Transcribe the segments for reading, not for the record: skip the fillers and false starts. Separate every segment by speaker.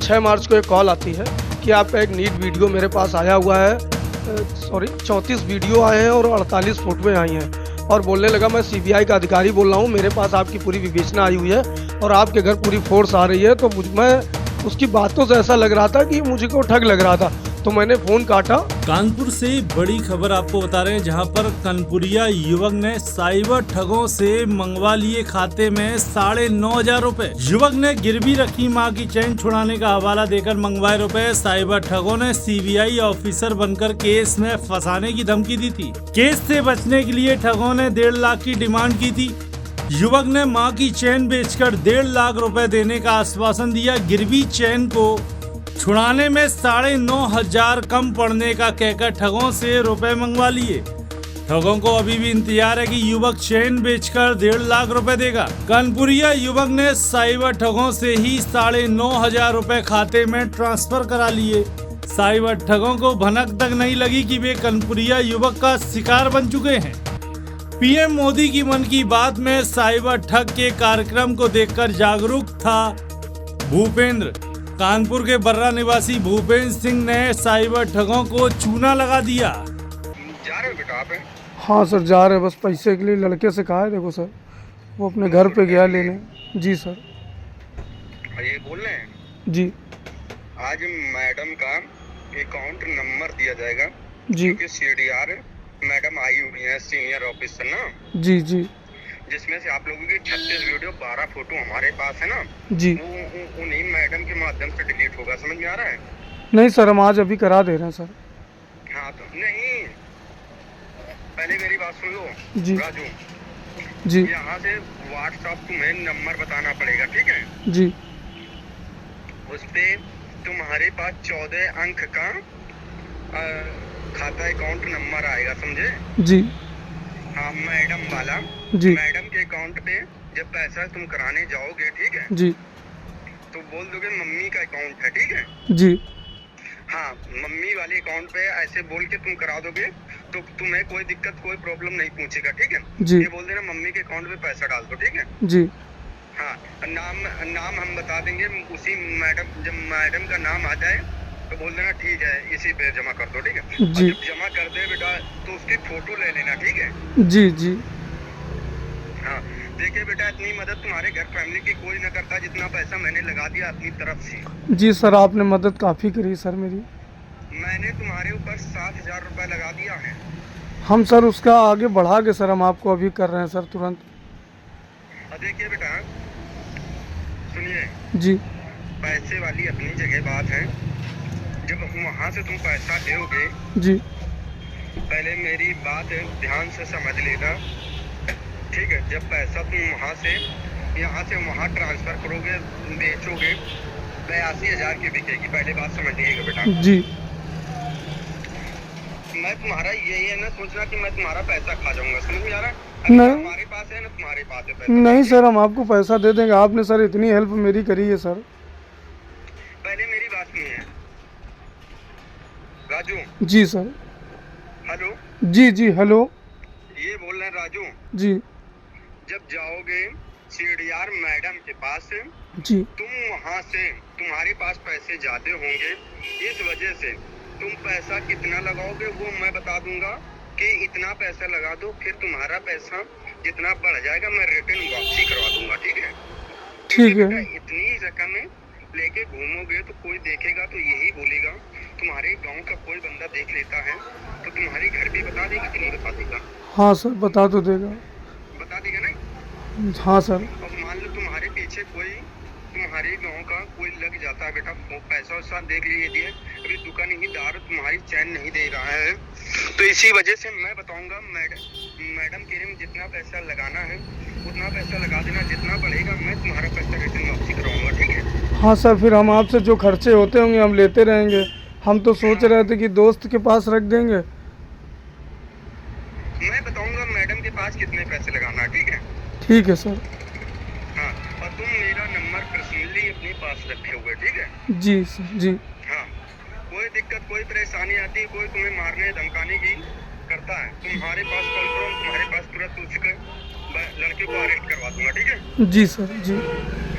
Speaker 1: 6 मार्च को एक कॉल आती है कि आपका एक नीट वीडियो मेरे पास आया हुआ है, 34 वीडियो आए हैं और 48 फोटोएँ आई हैं, और बोलने लगा मैं सीबीआई का अधिकारी बोल रहा हूँ, मेरे पास आपकी पूरी विवेचना आई हुई है और आपके घर पूरी फोर्स आ रही है। तो मैं उसकी बातों से ऐसा लग रहा था कि मुझे को ठग लग रहा था, तो मैंने फोन काटा।
Speaker 2: कानपुर से बड़ी खबर आपको बता रहे हैं, जहां पर कानपुरिया युवक ने साइबर ठगों से मंगवा लिए खाते में 9,500 रुपए। युवक ने गिरवी रखी मां की चैन छुड़ाने का हवाला देकर मंगवाए रुपए। साइबर ठगों ने सीबीआई ऑफिसर बनकर केस में फंसाने की धमकी दी थी। केस से बचने के लिए ठगों ने 1.5 लाख की डिमांड की थी। युवक ने मां की चैन बेचकर 1.5 लाख रुपए देने का आश्वासन दिया। गिरवी चैन को छुड़ाने में 9,500 कम पड़ने का कहकर ठगों से रुपए मंगवा लिए। ठगों को अभी भी इंतजार है कि युवक चैन बेचकर 1.5 लाख रुपए देगा। कानपुरिया युवक ने साइबर ठगों से ही 9,500 रुपए खाते में ट्रांसफर करा लिए। साइबर ठगों को भनक तक नहीं लगी कि वे कानपुरिया युवक का शिकार बन चुके हैं। पीएम मोदी की मन की बात में साइबर ठग के कार्यक्रम को देखकर जागरूक था भूपेंद्र। कानपुर के बर्रा निवासी भूपेंद्र सिंह ने साइबर ठगों को चूना लगा दिया।
Speaker 3: जा रहे हो बेटा आप?
Speaker 1: हाँ सर, जा रहे, बस पैसे के लिए लड़के से कहा है। देखो सर, वो अपने घर पे गया लेने। जी सर।
Speaker 3: ये बोल रहे हैं
Speaker 1: जी।
Speaker 3: आज मैडम का अकाउंट नंबर दिया जाएगा
Speaker 1: जी।
Speaker 3: क्योंकि सीडीआर मैडम आई हुई है, सीनियर ऑफिसर ना।
Speaker 1: जी जी।
Speaker 3: जिसमें से आप लोगों की 36 वीडियो 12 फोटो हमारे पास है ना।
Speaker 1: जी।
Speaker 3: वो उन्हीं मैडम के माध्यम से डिलीट होगा, समझ में आ रहा है?
Speaker 1: नहीं सर, हम आज अभी करा दे रहे हैं सर।
Speaker 3: हाँ तो नहीं, पहले मेरी बात सुन लो
Speaker 1: जी।
Speaker 3: राजू
Speaker 1: जी।
Speaker 3: यहाँ से व्हाट्सएप तुम्हें नंबर बताना पड़ेगा, ठीक है?
Speaker 1: जी।
Speaker 3: उस पे तुम्हारे पास 14 अंक का खाता अकाउंट नंबर आएगा, समझे?
Speaker 1: जी।
Speaker 3: हाँ, मैडम वाला।
Speaker 1: जी।
Speaker 3: मैडम के अकाउंट पे जब पैसा तुम कराने जाओगे, ठीक है,
Speaker 1: जी।
Speaker 3: तो बोल दोगे मम्मी का अकाउंट है, ठीक है?
Speaker 1: जी।
Speaker 3: हाँ, मम्मी वाले अकाउंट पे ऐसे बोल के तुम करा दोगे तो तुम्हें कोई दिक्कत कोई प्रॉब्लम नहीं पूछेगा, ठीक है?
Speaker 1: जी।
Speaker 3: ये बोल देना मम्मी के अकाउंट पे पैसा डाल दो, ठीक है?
Speaker 1: जी।
Speaker 3: हाँ, नाम हम बता देंगे उसी मैडम, जब मैडम का नाम आ जाए तो बोल देना ठीक है इसी पे जमा कर दो, ठीक है?
Speaker 1: जी।
Speaker 3: और जब जमा कर दे बेटा तो उसकी फोटो ले लेना, ठीक है?
Speaker 1: जी। जी।
Speaker 3: हाँ, देखिए बेटा, इतनी मदद तुम्हारे घर फैमिली की कोई न करता जितना पैसा मैंने लगा दिया अपनी तरफ से।
Speaker 1: जी सर, आपने मदद काफ़ी करी सर मेरी।
Speaker 3: मैंने तुम्हारे ऊपर 7,000 रुपए लगा दिया है।
Speaker 1: हम सर उसका आगे बढ़ा के सर हम आपको अभी कर रहे हैं सर, तुरंत।
Speaker 3: और देखिए बेटा, सुनिए,
Speaker 1: जी।
Speaker 3: पैसे वाली अपनी जगह बात है। जब वहाँ से तुम पैसा दोगे,
Speaker 1: जी।
Speaker 3: पहले मेरी बात ध्यान से समझ लेना, ठीक है? जब पैसा तुम वहाँ से यहाँ से वहाँ ट्रांसफर करोगे, बेचोगे, 82,000 की बिकेगी। पहले बात समझ लीजिएगा बेटा।
Speaker 1: जी।
Speaker 3: मैं तुम्हारा यही है ना सोचना कि मैं तुम्हारा पैसा खा जाऊंगा, समझ में आ रहा है?
Speaker 1: नहीं।
Speaker 3: हमारे पास है ना, तुम्हारे पास है पैसा।
Speaker 1: नहीं सर, हम आपको पैसा दे देंगे। आपने सर इतनी हेल्प मेरी करी है सर।
Speaker 3: पहले मेरी बात सुनिए राजू।
Speaker 1: जी सर।
Speaker 3: हेलो।
Speaker 1: जी जी। हेलो।
Speaker 3: ये बोल रहे हैं राजू,
Speaker 1: जी।
Speaker 3: जब जाओगे सीडीआर मैडम के पास,
Speaker 1: जी।
Speaker 3: तुम वहाँ से तुम्हारे पास पैसे ज्यादा होंगे, इस वजह से तुम पैसा कितना लगाओगे वो मैं बता दूंगा कि इतना पैसा लगा दो, फिर तुम्हारा पैसा जितना बढ़ जाएगा मैं रिटर्न वापसी करवा दूंगा, ठीक है?
Speaker 1: ठीक है।
Speaker 3: इतनी रकम लेके घूमोगे तो कोई देखेगा तो यही बोलेगा, तुम्हारे गांव का कोई बंदा देख लेता है तो तुम्हारे घर भी बता देगा कि नहीं बता देगा?
Speaker 1: हाँ सर, बता तो देगा।
Speaker 3: बता देगा ना?
Speaker 1: हाँ सर।
Speaker 3: और मान लो तुम्हारे पीछे कोई तुम्हारे गांव का कोई लग जाता है बेटा, वो पैसा वैसा देख लीजिए, अभी दुकानदार तुम्हारी चैन नहीं दे रहा है, तो इसी वजह से मैं बताऊंगा मैडम के लिए जितना पैसा लगाना है उतना पैसा लगा देना, जितना बढ़ेगा मैं तुम्हारा पैसा रिटर्न वापसी करवाऊंगा, ठीक है?
Speaker 1: हाँ सर, फिर हम आपसे जो खर्चे होते होंगे हम लेते रहेंगे। हम तो सोच रहे थे कि दोस्त के पास रख देंगे।
Speaker 3: मैं बताऊंगा मैडम के पास कितने पैसे लगाना है, ठीक है?
Speaker 1: ठीक है सर।
Speaker 3: हाँ, और तुम मेरा नंबर पर्सनली अपने पास रखे हुए, ठीक है?
Speaker 1: जी सर। जी।
Speaker 3: हाँ, कोई दिक्कत कोई परेशानी आती है, कोई तुम्हें मारने धमकाने की करता है, तुम्हारे पास कॉल करो, तुम्हारे पास तुरंत उसके लड़के को अरेस्ट करवा दूंगा, ठीक है?
Speaker 1: जी सर। जी।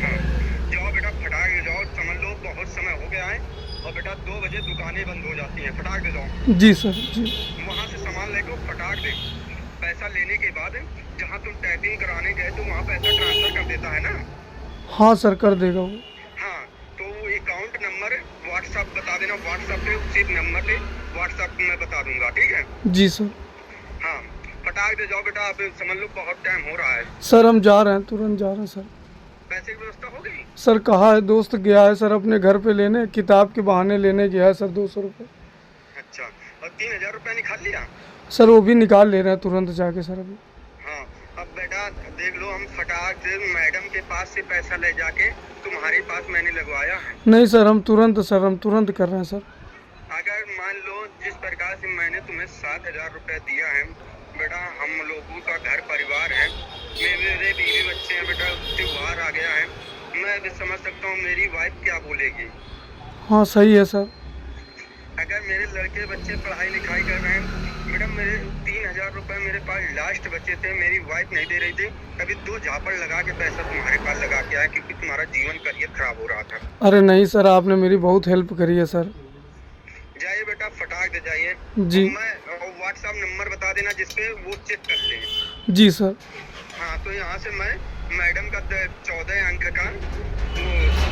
Speaker 3: हाँ, जाओ बेटा, फटाक जाओ, समझ लो बहुत समय और बेटा 2 बजे दुकानें बंद हो जाती हैं, फटाक दे जाओ।
Speaker 1: जी सर जी।
Speaker 3: वहाँ से सामान लेके फटाक दे, पैसा लेने के बाद जहाँ तुम टाइपिंग कराने गए तो वहाँ पैसा ट्रांसफर कर देता है ना।
Speaker 1: हाँ सर कर देगा वो।
Speaker 3: हाँ, तो वो अकाउंट नंबर व्हाट्सएप बता देना, व्हाट्सएप पे उसी नंबर पे व्हाट्सएप मैं बता दूंगा, ठीक है।
Speaker 1: जी सर।
Speaker 3: हाँ, फटाक दे जाओ बेटा, आप समझ लो बहुत टाइम हो रहा है।
Speaker 1: सर हम जा रहे हैं, तुरंत जा रहे हैं सर।
Speaker 3: पैसे की व्यवस्था हो गई?
Speaker 1: सर कहाँ है, दोस्त गया है सर अपने घर पे लेने, किताब के बहाने लेने गया है सर 200 रुपये।
Speaker 3: अच्छा, और 3000 रुपया निकाल लिया?
Speaker 1: सर वो भी निकाल ले रहे हैं तुरंत जाके सर अभी।
Speaker 3: हाँ, अब बेटा देख लो, हम फटाक से मैडम के पास से पैसा ले जाके तुम्हारे पास मैंने लगवाया है।
Speaker 1: नहीं सर हम तुरंत कर रहे हैं सर।
Speaker 3: अगर मान लो जिस प्रकार से मैंने तुम्हें 7000 रुपया दिया है बेटा, हम लोगों का घर परिवार है, मेरे बीवी बच्चे हैं बेटा, त्योहार आ गया है, मैं भी समझ सकता हूँ मेरी वाइफ क्या बोलेगी।
Speaker 1: हाँ सही है सर।
Speaker 3: अगर मेरे लड़के बच्चे पढ़ाई लिखाई कर रहे हैं बेटा, मेरे 3000 रुपए मेरे पास लास्ट बचे थे, मेरी वाइफ नहीं दे रही थी, कभी 2 झापड़ लगा के पैसा तुम्हारे पास लगा के आया क्योंकि तुम्हारा जीवन करियर खराब हो रहा था।
Speaker 1: अरे नहीं सर आपने मेरी बहुत हेल्प करी है सर।
Speaker 3: जाइए बेटा, फटाक दे जाइए
Speaker 1: जी।
Speaker 3: मैं व्हाट्सएप नंबर बता देना जिसपे वो चेक कर ले।
Speaker 1: जी सर।
Speaker 3: हाँ, तो यहाँ से मैं मैडम का 14 अंक का वो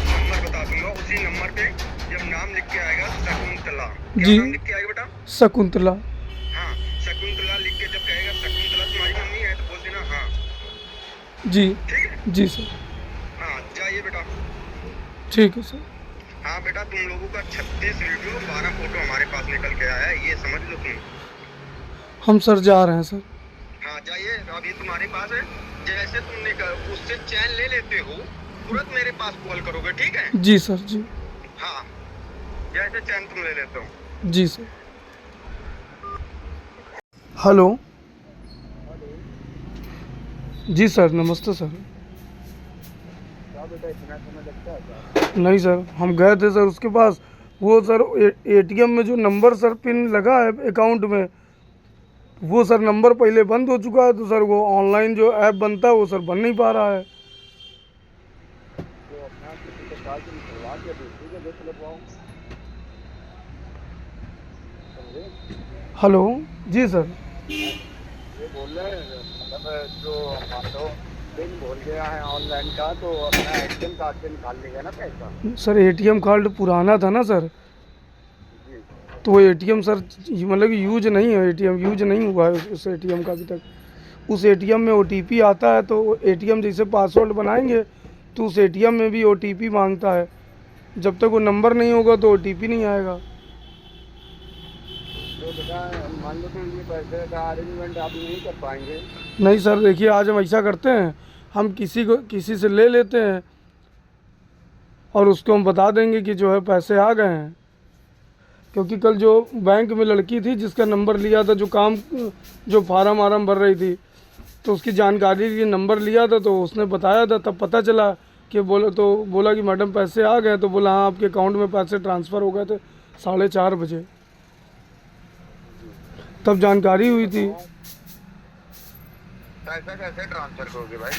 Speaker 3: नंबर बता दूंगा, उसी नंबर पे जब नाम लिख के आएगा शकुंतला, क्या
Speaker 1: जी।
Speaker 3: नाम लिख के आएगा बेटा?
Speaker 1: शकुंतला।
Speaker 3: हाँ, शकुंतला लिख के जब कहेगा शकुंतला तुम्हारी मम्मी है तो बोल देना हाँ।
Speaker 1: जी।
Speaker 3: ठीक है?
Speaker 1: जी सर।
Speaker 3: हाँ, जाइए बेटा।
Speaker 1: ठीक है सर।
Speaker 3: हाँ बेटा, तुम लोगों का 36 वीडियो 12 फोटो हमारे पास निकल के आया है, ये समझ लो तुम।
Speaker 1: हम सर जा रहे हैं सर।
Speaker 3: हाँ जाइए, अभी तुम्हारे पास है, जैसे तुम उससे चैन ले लेते हो तुरंत मेरे पास कॉल करोगे, ठीक है?
Speaker 1: जी सर जी।
Speaker 3: हाँ, जैसे चैन तुम ले लेते हो।
Speaker 1: जी सर। हेलो। जी सर नमस्ते सर। नहीं सर हम गए थे सर उसके पास, वो सर एटीएम में जो नंबर सर पिन लगा है अकाउंट में, वो सर नंबर पहले बंद हो चुका है, तो सर वो ऑनलाइन जो ऐप बनता है वो सर बन नहीं पा रहा है। हेलो। जी सर।
Speaker 3: ये बोल रहे हैं मतलब जो मान लो पिन भूल गया है ऑनलाइन का, तो अपना एटीएम कार्ड से निकाल लेगा ना पैसा?
Speaker 1: सर एटीएम कार्ड पुराना था ना सर, तो वो एटीएम सर मतलब कि यूज नहीं है, एटीएम यूज नहीं हुआ है उस एटीएम का अभी तक। उस एटीएम में ओटीपी आता है, तो एटीएम जैसे पासवर्ड बनाएंगे तो उस एटीएम में भी ओटीपी मांगता है, जब तक वो नंबर नहीं होगा तो ओटीपी नहीं आएगा।
Speaker 3: तो बेटा मान लो कि ये पैसे का अरेंजमेंट आप नहीं कर पाएंगे?
Speaker 1: नहीं सर देखिए, आज हम ऐसा करते हैं, हम किसी से ले लेते हैं और उसको हम बता देंगे कि जो है पैसे आ गए हैं, क्योंकि कल जो बैंक में लड़की थी जिसका नंबर लिया था, जो फार्म वार्म भर रही थी, तो उसकी जानकारी के लिए नंबर लिया था, तो उसने बताया था, तब पता चला कि बोला कि मैडम पैसे आ गए, तो बोला हाँ आपके अकाउंट में पैसे ट्रांसफ़र हो गए थे 4:30 बजे, तब जानकारी हुई थी।
Speaker 3: पैसा कैसे ट्रांसफर करोगे भाई?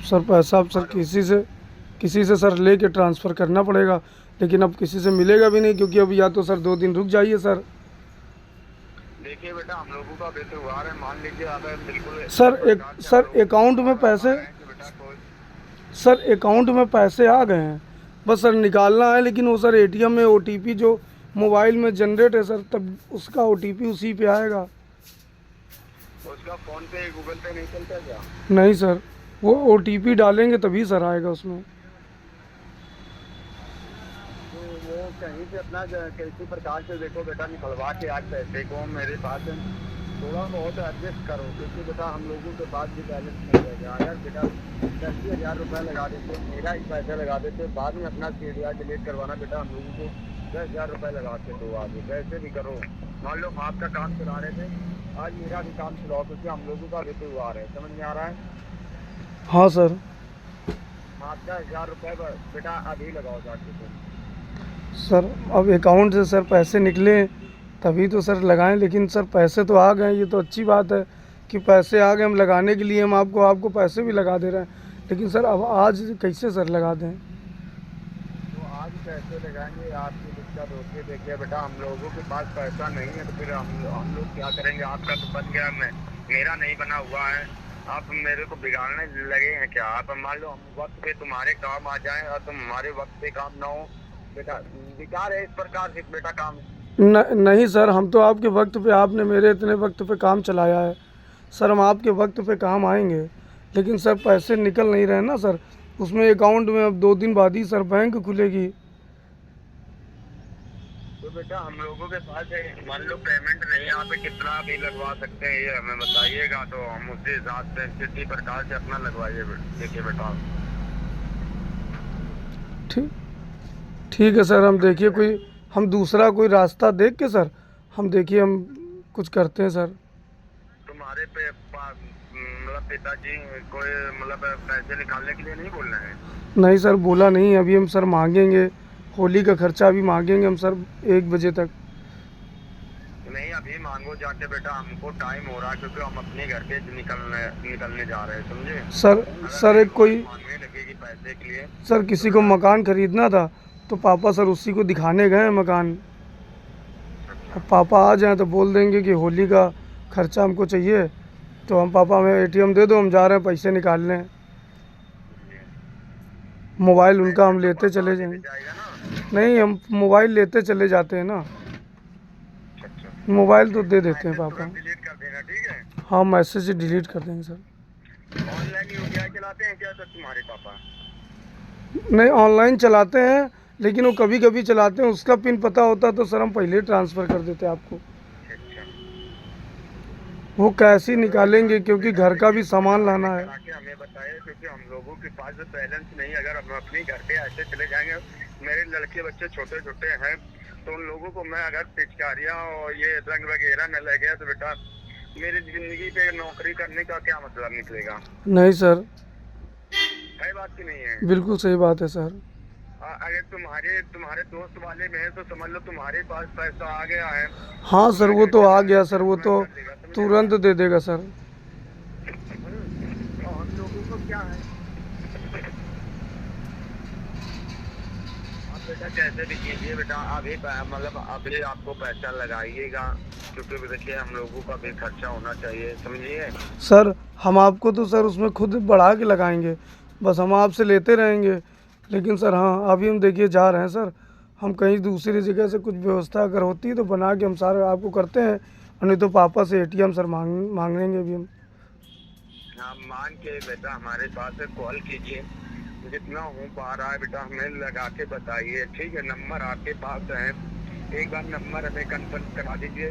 Speaker 1: सर पैसा अब सर किसी से सर लेके ट्रांसफ़र करना पड़ेगा, लेकिन अब किसी से मिलेगा भी नहीं, क्योंकि अब या तो सर 2 दिन रुक जाइए सर।
Speaker 3: देखिए बेटा, हम लोगों का बेतुहार है, मान लीजिए अगर बिल्कुल
Speaker 1: सर अकाउंट में पैसे सर अकाउंट में पैसे आ गए हैं, बस सर निकालना है, लेकिन वो सर एटीएम में ओटीपी जो मोबाइल में जनरेट है सर, तब उसका ओटीपी उसी पे आएगा।
Speaker 3: उसका फोन पे गूगल पे नहीं चलता क्या?
Speaker 1: नहीं सर, वो ओटीपी डालेंगे तभी सर आएगा उसमें।
Speaker 3: तो वो कहीं से अपना किसी प्रकार से देखो बेटा निकलवा के आज पैसे को मेरे पास थोड़ा बहुत एडजस्ट करो, क्योंकि बेटा हम लोगों के पास भी बैलेंस नहीं रहेगा। अगर बेटा 10,000 रुपये लगा देते, मेरा ही पैसा लगा देते, बाद में अपना सीडीआर डिलीट करवाना, बेटा हम लोगों को 10,000 रुपये लगाते दो आगे, कैसे भी करो। मान लो आपका काम चला रहे थे, आज मेरा भी काम चलाओ, क्योंकि हम लोगों का भी तो आ रहा है, समझ में आ रहा है?
Speaker 1: हाँ सर।
Speaker 3: आप 10,000 रुपये बेटा अभी लगाओ जाके तुम।
Speaker 1: सर अब अकाउंट से सर पैसे निकले तभी तो सर लगाएं, लेकिन सर पैसे तो आ गए, ये तो अच्छी बात है कि पैसे आ गए, हम लगाने के लिए हम आपको पैसे भी लगा दे रहे हैं, लेकिन सर अब आज कैसे सर लगा दें?
Speaker 3: तो कहाँ से पैसे लगाएंगे, आपकी दिक्कत होती है। देखिए बेटा, हम लोगों के पास पैसा नहीं है तो फिर हम लोग क्या करेंगे। आपका तो बन गया, मेरा नहीं बना हुआ है। आप मेरे को बिगाड़ने लगे हैं क्या? आप मान लो हम वक्त पे तुम्हारे काम आ जाएं और तुम हमारे वक्त पे काम ना हो, बेटा बेकार है इस प्रकार से बेटा काम।
Speaker 1: नहीं सर, हम तो आपके वक्त पे, आपने मेरे इतने वक्त पे काम चलाया है सर, हम आपके वक्त पे काम आएंगे। लेकिन सर पैसे निकल नहीं रहे ना सर, उसमें अकाउंट में अब 2 दिन बाद ही सर बैंक खुलेगी।
Speaker 3: तो बेटा हम लोगों के पास मान लो पेमेंट नहीं, यहाँ पे कितना भी लगवा सकते हैं ये हमें बताइएगा, तो हम उसी हिसाब से किसी प्रकार से अपना लगवाइए। देखिए बेटा,
Speaker 1: ठीक है सर, हम देखिए हम दूसरा कोई रास्ता देख के सर, हम देखिए हम कुछ करते हैं सर।
Speaker 3: तुम्हारे पे मतलब पिताजी कोई मतलब पैसे निकालने के लिए नहीं बोल रहे हैं?
Speaker 1: नहीं सर, बोला नहीं, अभी हम सर मांगेंगे, होली का खर्चा अभी मांगेंगे हम सर 1 बजे तक।
Speaker 3: नहीं अभी मांगो जाके बेटा, हमको टाइम हो रहा है क्योंकि हम अपने घर पे निकलने जा रहे हैं, समझे?
Speaker 1: सर एक कोई
Speaker 3: मांगने लगेगी पैसे के लिए।
Speaker 1: सर किसी को मकान खरीदना था तो पापा सर उसी को दिखाने गए हैं मकान। अब पापा आ जाएं तो बोल देंगे कि होली का खर्चा हमको चाहिए, तो हम पापा हमें ATM दे दो, हम जा रहे हैं पैसे निकालने। मोबाइल उनका हम लेते चले जाएंगे।
Speaker 3: जाएगा ना?
Speaker 1: नहीं, हम मोबाइल लेते चले जाते हैं ना, मोबाइल तो दे देते हैं पापा।
Speaker 3: डिलीट कर देना, ठीक है?
Speaker 1: हाँ, मैसेज डिलीट कर देंगे सर।
Speaker 3: ऑनलाइन UPI चलाते हैं क्या सर तुम्हारे पापा?
Speaker 1: नहीं, ऑनलाइन चलाते हैं, लेकिन वो कभी कभी चलाते हैं, उसका पिन पता होता तो सर हम पहले ट्रांसफ़र कर देते आपको।
Speaker 3: अच्छा,
Speaker 1: वो कैसे निकालेंगे, क्योंकि घर का भी सामान लाना है।
Speaker 3: हमें बताइए क्योंकि हम लोगों के पास बैलेंस नहीं। अगर हम अपने घर पे ऐसे चले जाएंगे, मेरे लड़के बच्चे छोटे छोटे हैं, तो उन लोगों को मैं अगर पिचकारियाँ और ये रंग वगैरह न लग गया तो बेटा मेरी जिंदगी पे नौकरी करने का क्या मतलब निकलेगा?
Speaker 1: नहीं सर,
Speaker 3: है बात की नहीं है?
Speaker 1: बिल्कुल सही बात है सर।
Speaker 3: अगर तुम्हारे दोस्त वाले में है तो समझ लो तुम्हारे पास पैसा आ गया है।
Speaker 1: हाँ सर, वो तो आ गया सर, वो तो तुरंत दे देगा सर।
Speaker 3: तो हम लोगों को क्या है, आप बेटा कैसे भी कीजिए बेटा, अभी मतलब अभी आपको पैसा लगाइएगा क्योंकि देखिए हम लोगों का भी खर्चा होना चाहिए, समझिए?
Speaker 1: सर हम आपको तो सर उसमें खुद बढ़ा के लगाएंगे, बस हम आपसे लेते रहेंगे। लेकिन सर हाँ, अभी हम देखिए जा रहे हैं सर, हम कहीं दूसरी जगह से कुछ व्यवस्था अगर होती है तो बना के हम सारे आपको करते हैं, और नहीं तो पापा से ATM सर मांग लेंगे अभी हम।
Speaker 3: हाँ मांग के बेटा हमारे पास कॉल कीजिए, जितना हो पा रहा है बेटा हमें लगा के बताइए, ठीक है? नंबर आपके पास है, एक बार नंबर हमें कंफर्म करा दीजिए।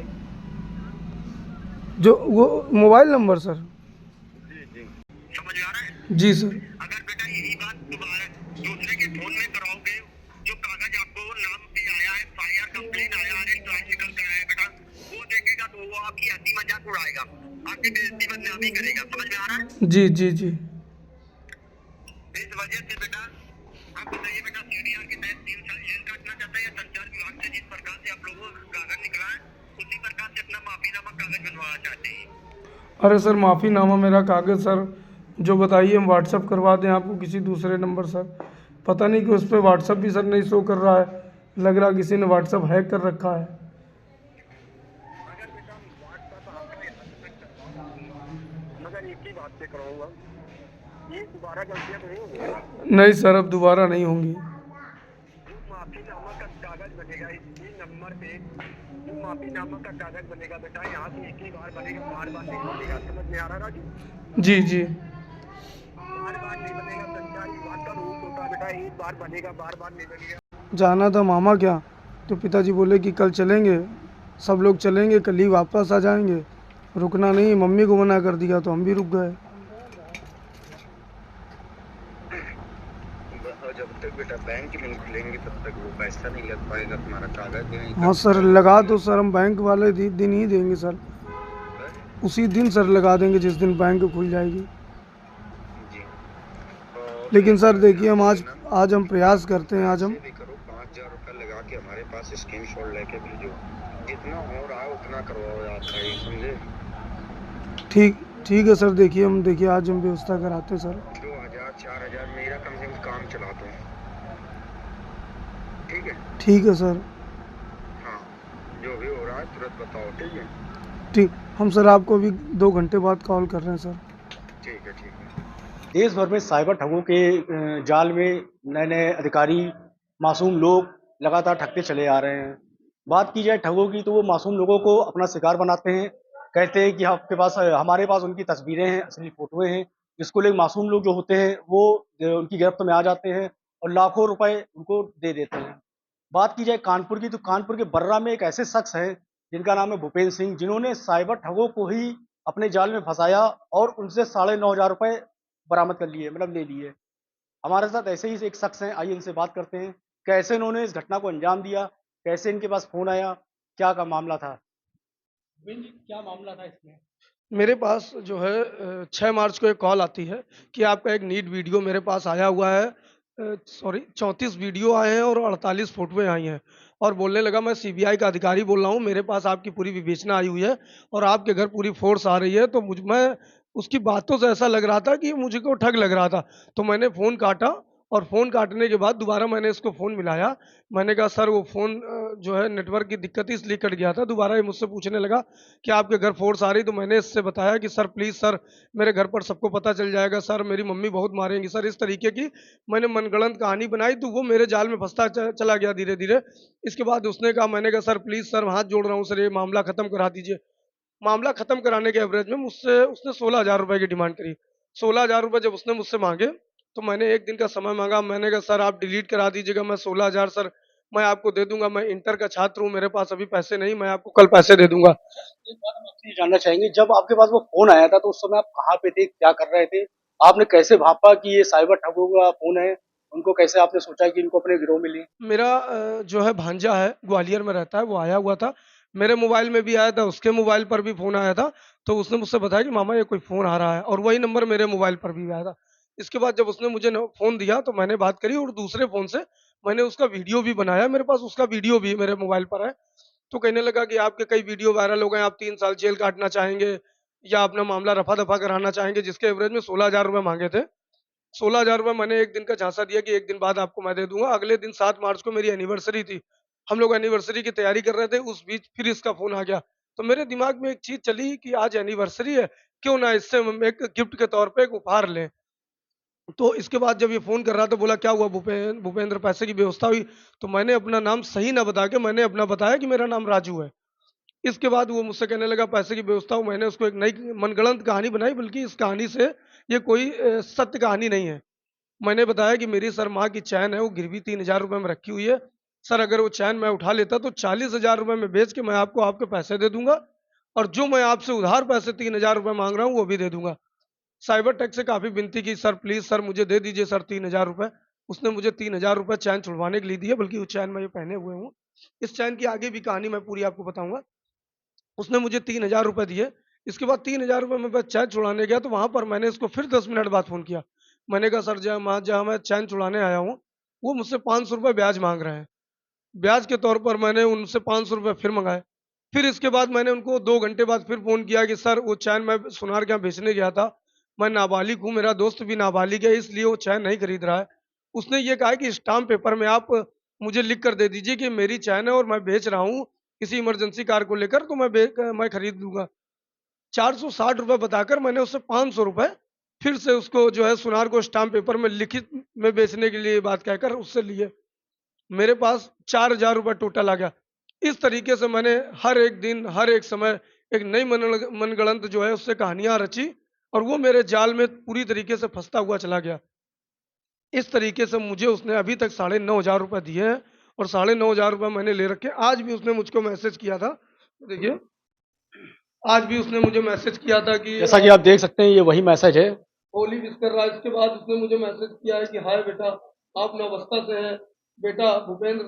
Speaker 1: जो वो मोबाइल नंबर सर?
Speaker 3: जी जी, समझ आ रहा है?
Speaker 1: जी सर।
Speaker 3: अगर बेटा यही बात दोबारा दूसरे के फोन में कराओगे, जो कागज आपको नाम पे आया है, FIR कंप्लेन आया है, ट्रांसफर कराया है बेटा, वो देखेगा तो वो आपकी हंसी मजाक उड़ाएगा, आपकी बेइज्जती बदनामी करेगा, समझ में आ रहा है?
Speaker 1: जी जी जी।
Speaker 3: इस वजह से बेटा आप बताइए बेटा, CDR के तहत 3 साल जेल काटना चाहता है या संचार विभाग से जिस प्रकार से आप लोगों का कागज निकला है उसी प्रकार से अपना माफीनामा कागज बनवाना चाहते हैं?
Speaker 1: अरे सर, माफ़ीनामा मेरा कागज़ सर जो बताइए हम व्हाट्सअप करवा दें आपको किसी दूसरे नंबर सर। पता नहीं कि उस पर व्हाट्सअप भी सर नहीं शो कर रहा है, लग रहा किसी ने व्हाट्सअप हैक कर रखा है।
Speaker 3: अगर बेटा व्हाट्सएप आपका मगर एक ही बात से कराऊंगा, ये दोबारा गलतियां नहीं होंगी।
Speaker 1: नहीं सर, अब दोबारा नहीं होंगी।
Speaker 3: जो माफीनामा का कागज बनेगा इसी नंबर पे, जो माफीनामा का कागज बनेगा बेटा यहाँ से एक ही बार बनेगा, बार बार नहीं बनेगा, समझ में आ रहा राजू?
Speaker 1: जी जी।
Speaker 3: बार बार नहीं बनेगा, संचार विभाग का रूल होता है बेटा, एक बार बनेगा, बार बार नहीं बनेगा।
Speaker 1: जाना था मामा क्या, तो पिताजी बोले कि कल चलेंगे, सब लोग चलेंगे, कल ही वापस आ जाएंगे, रुकना नहीं। मम्मी को मना कर दिया तो हम भी रुक गए।
Speaker 3: जब तक बेटा बैंक नहीं खुलेंगे तब तक वो पैसा नहीं लग पाएगा, तुम्हारा कागज नहीं।
Speaker 1: हाँ सर, लगा दो सर, हम बैंक वाले दिन ही देंगे सर, उसी दिन सर लगा देंगे जिस दिन बैंक खुल जाएगी।
Speaker 3: जी।
Speaker 1: लेकिन सर देखिए हम आज हम प्रयास करते हैं, आज हम
Speaker 3: भी करो, 5000 रुपये लगा के हमारे पास स्क्रीन शॉट लेके भेजो, जितना हो रहा है उतना करवाओ आप, समझे?
Speaker 1: ठीक है सर, देखिए आज हम व्यवस्था कराते हैं सर।
Speaker 3: 2000 4000 मेरा कम से कम काम चला दो। ठीक है?
Speaker 1: ठीक है सर।
Speaker 3: हाँ, जो भी हो रहा है तुरंत बताओ, ठीक है?
Speaker 1: ठीक, हम सर आपको अभी 2 घंटे बाद कॉल कर रहे हैं सर।
Speaker 3: ठीक है, ठीक है।
Speaker 4: देश भर में साइबर ठगों के जाल में नए-नए अधिकारी, मासूम लोग लगातार ठगते चले आ रहे हैं। बात की जाए ठगों की तो वो मासूम लोगों को अपना शिकार बनाते हैं। कहते हैं कि आपके पास हमारे पास उनकी तस्वीरें हैं, असली फ़ोटोएँ हैं, जिसको लेके मासूम लोग जो होते हैं वो उनकी गिरफ्त में आ जाते हैं और लाखों रुपए उनको दे देते हैं। बात की जाए कानपुर की तो कानपुर के बर्रा में एक ऐसे शख्स हैं जिनका नाम है भूपेंद्र सिंह, जिन्होंने साइबर ठगों को ही अपने जाल में फँसाया और उनसे 9,500 रुपए बरामद कर लिए, मतलब ले लिए। हमारे साथ ऐसे ही एक शख्स हैं, आइए इनसे बात करते हैं। कैसे इन्होंने इस घटना को अंजाम दिया? कैसे इनके पास फ़ोन आया? क्या का मामला था? भूपेंद्र जी, क्या मामला था इसमें?
Speaker 1: मेरे पास जो है 6 मार्च को एक कॉल आती है कि आपका एक नीट वीडियो मेरे पास आया हुआ है। सॉरी 34 वीडियो आए हैं और 48 फ़ोटोएँ आई हैं और बोलने लगा मैं सीबीआई का अधिकारी बोल रहा हूँ, मेरे पास आपकी पूरी विवेचना आई हुई है और आपके घर पूरी फ़ोर्स आ रही है। तो मैं उसकी बातों से ऐसा लग रहा था कि मुझको ठग लग रहा था। तो मैंने फ़ोन काटा और फ़ोन काटने के बाद दोबारा मैंने इसको फ़ोन मिलाया। मैंने कहा सर वो फ़ोन जो है नेटवर्क की दिक्कत थी इसलिए कट गया था। दोबारा ये मुझसे पूछने लगा कि आपके घर फ़ोर्स आ रही, तो मैंने इससे बताया कि सर प्लीज़ सर मेरे घर पर सबको पता चल जाएगा सर, मेरी मम्मी बहुत मारेंगी सर। इस तरीके की मैंने मनगढ़ंत कहानी बनाई, तो वो मेरे जाल में फँसता चला गया धीरे-धीरे। इसके बाद उसने कहा, मैंने कहा सर प्लीज़ सर हाथ जोड़ रहा हूँ सर, ये मामला ख़त्म करा दीजिए। मामला ख़त्म कराने के एवरेज में मुझसे उसने 16,000 रुपए की डिमांड करी। 16,000 रुपए जब उसने मुझसे माँगे, तो मैंने 1 दिन का समय माँगा। मैंने कहा सर आप डिलीट करा दीजिएगा, मैं 16,000 सर मैं आपको दे दूँगा। मैं इंटर का छात्र हूँ, मेरे पास अभी पैसे नहीं, मैं आपको कल पैसे दे दूँगा।
Speaker 4: एक बात हम आपसे ये जानना चाहेंगे, जब आपके पास वो फ़ोन आया था तो उस समय आप कहाँ पे थे? क्या कर रहे थे? आपने कैसे भाँपा कि ये साइबर ठगों का फ़ोन है? उनको कैसे आपने सोचा कि इनको अपने गिरोह में लें?
Speaker 1: मेरा जो है भांजा है, ग्वालियर में रहता है, वो आया हुआ था। मेरे मोबाइल में भी आया था, उसके मोबाइल पर भी फ़ोन आया था। तो उसने मुझसे बताया कि मामा ये कोई फ़ोन आ रहा है और वही नंबर मेरे मोबाइल पर भी आया था। इसके बाद जब उसने मुझे न फ़ोन दिया तो मैंने बात करी और दूसरे फ़ोन से मैंने उसका वीडियो भी बनाया, मेरे पास उसका वीडियो भी मेरे मोबाइल पर है। तो कहने लगा कि आपके कई वीडियो वायरल हो गए, आप 3 साल जेल काटना चाहेंगे या अपना मामला रफ़ा-दफ़ा कराना चाहेंगे, जिसके एवरेज में 16,000 रुपए माँगे थे। 16,000 रुपए मैंने 1 दिन का झांसा दिया कि 1 दिन बाद आपको मैं दे दूँगा। अगले दिन 7 मार्च को मेरी एनिवर्सरी थी। हम लोग एनिवर्सरी की तैयारी कर रहे थे, उस बीच फिर इसका फ़ोन आ गया। तो मेरे दिमाग में एक चीज़ चली कि आज एनिवर्सरी है, क्यों ना इससे हम एक गिफ्ट के तौर पे एक उपहार लें। तो इसके बाद जब ये फ़ोन कर रहा था, बोला क्या हुआ भूपेंद्र पैसे की व्यवस्था हुई? तो मैंने अपना नाम सही ना बता के मैंने अपना बताया कि मेरा नाम राजू है। इसके बाद वो मुझसे कहने लगा पैसे की व्यवस्था हो, मैंने उसको एक नई मनगढ़ंत कहानी बनाई, बल्कि इस कहानी से ये कोई सत्य कहानी नहीं है। मैंने बताया कि मेरी सर माँ की चैन है, वो गिरवी 3,000 रुपए में रखी हुई है। सर अगर वो चैन मैं उठा लेता तो 40,000 रुपए में बेच के मैं आपको आपके पैसे दे दूँगा और जो मैं आपसे उधार पैसे 3,000 रुपए माँग रहा हूँ वो भी दे दूँगा। साइबर टेक से काफ़ी विनती की, सर प्लीज़ सर मुझे दे दीजिए सर 3,000 रुपए। उसने मुझे 3,000 रुपए चैन छुड़वाने के लिए दिए, बल्कि वो चैन मैं ये पहने हुए हूँ। इस चैन की आगे भी कहानी मैं पूरी आपको बताऊँगा। उसने मुझे 3,000 रुपए दिए। इसके बाद 3,000 रुपए में मैं चैन छुड़ाने गया तो वहाँ पर मैंने इसको फिर 10 मिनट बाद फ़ोन किया। मैंने कहा सर जहाँ मैं चैन छुड़ाने आया हूँ, वो मुझसे 500 रुपए ब्याज माँग रहे हैं। ब्याज के तौर पर मैंने उनसे 500 रुपए फिर मँगाए। फिर इसके बाद मैंने उनको 2 घंटे बाद फिर फ़ोन किया कि सर वो चैन मैं सुनार के यहाँ बेचने गया था। मैं नाबालिग हूँ, मेरा दोस्त भी नाबालिग है, इसलिए वो चैन नहीं खरीद रहा है। उसने ये कहा कि स्टाम्प पेपर में आप मुझे लिख कर दे दीजिए कि मेरी चैन है और मैं बेच रहा हूँ, किसी इमरजेंसी कार को लेकर, तो मैं खरीद लूँगा। 460 रुपए बताकर मैंने उससे 500 रुपए फिर से उसको जो है सुनार को स्टाम्प पेपर में लिखित में बेचने के लिए बात कहकर उससे लिए। मेरे पास 4,000 रुपए टोटल आ गया। इस तरीके से मैंने हर एक दिन, हर एक समय एक नई मनगढ़ंत जो है उससे कहानियाँ रची और वो मेरे जाल में पूरी तरीके से फँसता हुआ चला गया। इस तरीके से मुझे उसने अभी तक 9,500 रुपए दिए हैं और 9,500 रुपए मैंने ले रखे हैं। आज भी उसने मुझको मैसेज किया था। देखिए, आज भी उसने मुझे मैसेज किया था कि
Speaker 4: जैसा कि आप देख सकते हैं ये वही मैसेज है।
Speaker 1: होली विश कर रहा है। इसके बाद उसने मुझे मैसेज किया है कि हाय बेटा, आप नवस्ता से हैं। बेटा भूपेंद्र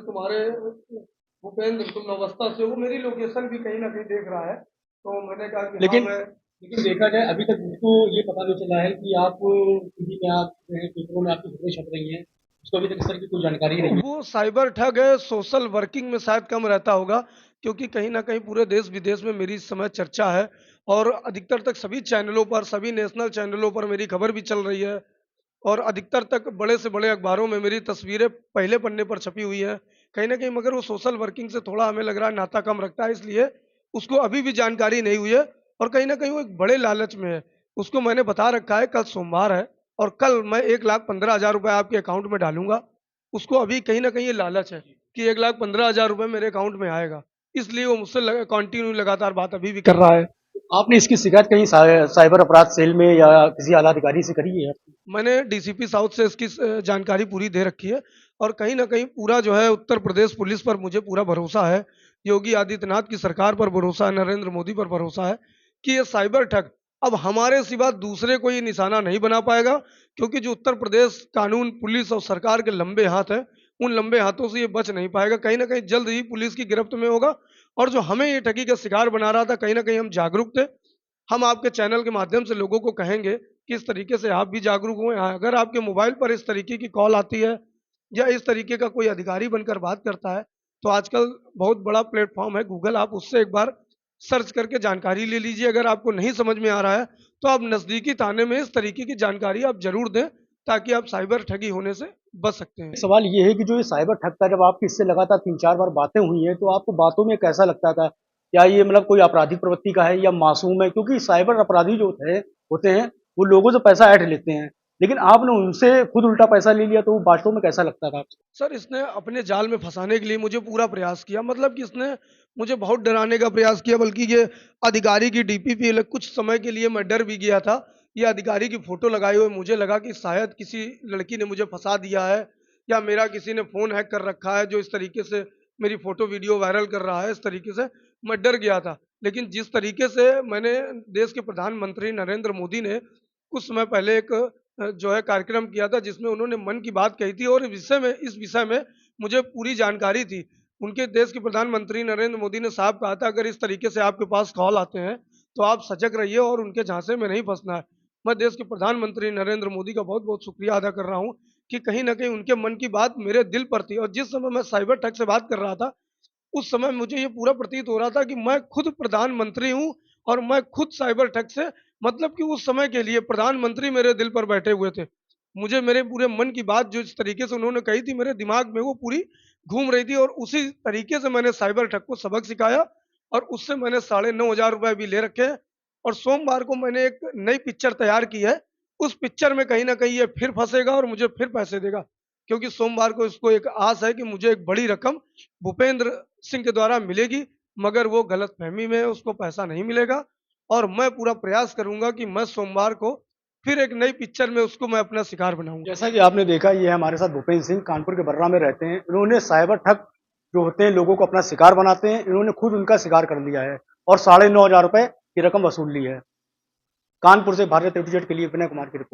Speaker 1: तुम नवस्ता से हो। वो मेरी लोकेशन भी कहीं न कहीं देख रहा है। तो मैंने कहा कि हाँ,
Speaker 4: लेकिन
Speaker 1: मैं
Speaker 4: लेकिन देखा जाए अभी तक मुझको ये पता नहीं चला है कि आप टीवी में आप जो है पेपरों में आपकी खबरें छप रही हैं, उसको अभी तक इस तरह की कोई जानकारी नहीं है।
Speaker 1: वो साइबर ठग है, सोशल वर्किंग में शायद कम रहता होगा, क्योंकि कहीं न कहीं पूरे देश-विदेश में मेरी इस समय चर्चा है और अधिकतर तक सभी चैनलों पर, सभी नेशनल चैनलों पर मेरी खबर भी चल रही है और अधिकतर तक बड़े से बड़े अखबारों में मेरी तस्वीरें पहले पन्ने पर छपी हुई हैं। कहीं न कहीं मगर वो सोशल वर्किंग से थोड़ा हमें लग रहा है नाता कम रखता है, इसलिए उसको अभी भी जानकारी नहीं हुई है और कहीं न कहीं वो एक बड़े लालच में है। उसको मैंने बता रखा है कल सोमवार है और कल मैं 1,15,000 रुपए आपके अकाउंट में डालूँगा। उसको अभी कहीं न कहीं ये लालच है कि 1,15,000 रुपए मेरे अकाउंट में आएगा। इसलिए वो मुझसे कंटिन्यू लगातार बात अभी भी कर रहा है।
Speaker 4: आपने इसकी शिकायत कहीं साइबर अपराध सेल में या किसी आला अधिकारी से करी है?
Speaker 1: मैंने डीसीपी साउथ से इसकी जानकारी पूरी दे रखी है और कहीं न कहीं पूरा जो है उत्तर प्रदेश पुलिस पर मुझे पूरा भरोसा है। योगी आदित्यनाथ की सरकार पर भरोसा है, नरेंद्र मोदी पर भरोसा है कि ये साइबर ठग अब हमारे सिवा दूसरे को ये निशाना नहीं बना पाएगा क्योंकि जो उत्तर प्रदेश कानून, पुलिस और सरकार के लंबे हाथ हैं, उन लंबे हाथों से ये बच नहीं पाएगा। कहीं न कहीं जल्द ही पुलिस की गिरफ्त में होगा और जो हमें ये ठगी का शिकार बना रहा था, कहीं न कहीं हम जागरूक थे। हम आपके चैनल के माध्यम से लोगों को कहेंगे कि इस तरीके से आप भी जागरूक हुए। अगर आपके मोबाइल पर इस तरीके की कॉल आती है या इस तरीके का कोई अधिकारी बनकर बात करता है, तो आजकल बहुत बड़ा प्लेटफ़ॉर्म है गूगल, आप उससे एक बार सर्च करके जानकारी ले लीजिए। अगर आपको नहीं समझ में आ रहा है, तो आप नज़दीकी थाने में इस तरीके की जानकारी आप ज़रूर दें, ताकि आप साइबर ठगी होने से बच सकते हैं।
Speaker 4: सवाल ये है कि जो ये साइबर ठग था, जब आपकी इससे लगातार 3-4 बार बातें हुई हैं, तो आपको बातों में कैसा लगता था? क्या ये मतलब कोई आपराधिक प्रवृत्ति का है या मासूम है? क्योंकि साइबर अपराधी जो होते हैं, वो लोगों से पैसा ऐंठ लेते हैं। लेकिन आपने उनसे खुद उल्टा पैसा ले लिया, तो वो वास्तव में कैसा लगता था आपको?
Speaker 1: सर, इसने अपने जाल में फँसाने के लिए मुझे पूरा प्रयास किया। मतलब कि इसने मुझे बहुत डराने का प्रयास किया, बल्कि ये अधिकारी की डीपीपी कुछ समय के लिए मैं डर भी गया था। ये अधिकारी की फ़ोटो लगाए हुए मुझे लगा कि शायद किसी लड़की ने मुझे फँसा दिया है या मेरा किसी ने फ़ोन हैक कर रखा है, जो इस तरीके से मेरी फ़ोटो वीडियो वायरल कर रहा है, इस तरीके से मैं डर गया था। लेकिन जिस तरीके से मैंने देश के प्रधानमंत्री नरेंद्र मोदी ने कुछ समय पहले एक जो है कार्यक्रम किया था जिसमें उन्होंने मन की बात कही थी और इस विषय में मुझे पूरी जानकारी थी। उनके देश के प्रधानमंत्री नरेंद्र मोदी ने साफ कहा था, अगर इस तरीके से आपके पास कॉल आते हैं, तो आप सजग रहिए और उनके झांसे में नहीं फँसना है। मैं देश के प्रधानमंत्री नरेंद्र मोदी का बहुत-बहुत शुक्रिया अदा कर रहा हूँ कि कहीं न कहीं उनके मन की बात मेरे दिल पर थी और जिस समय मैं साइबर ठग से बात कर रहा था, उस समय मुझे ये पूरा प्रतीत हो रहा था कि मैं खुद प्रधानमंत्री हूँ और मैं खुद साइबर ठग से मतलब कि उस समय के लिए प्रधानमंत्री मेरे दिल पर बैठे हुए थे। मुझे मेरे पूरे मन की बात जो इस तरीके से उन्होंने कही थी, मेरे दिमाग में वो पूरी घूम रही थी और उसी तरीके से मैंने साइबर ठग को सबक सिखाया और उससे मैंने 9,500 रुपए भी ले रखे हैं और सोमवार को मैंने एक नई पिक्चर तैयार की है। उस पिक्चर में कहीं न कहीं ये फिर फँसेगा और मुझे फिर पैसे देगा। क्योंकि सोमवार को इसको एक आस है कि मुझे एक बड़ी रकम भूपेंद्र सिंह के द्वारा मिलेगी, मगर वो गलतफ़हमी में है, उसको पैसा नहीं मिलेगा और मैं पूरा प्रयास करूँगा कि मैं सोमवार को फिर एक नई पिक्चर में उसको मैं अपना शिकार बनाऊँगा।
Speaker 4: जैसा कि आपने देखा, ये हमारे साथ भूपेंद्र सिंह कानपुर के बर्रा में रहते हैं। इन्होंने साइबर ठग जो होते हैं, लोगों को अपना शिकार बनाते हैं, इन्होंने खुद उनका शिकार कर लिया है और 9,500 रुपए की रकम वसूल ली है। कानपुर से भारत ए टू जेड के लिए विनय कुमार की रिपोर्ट।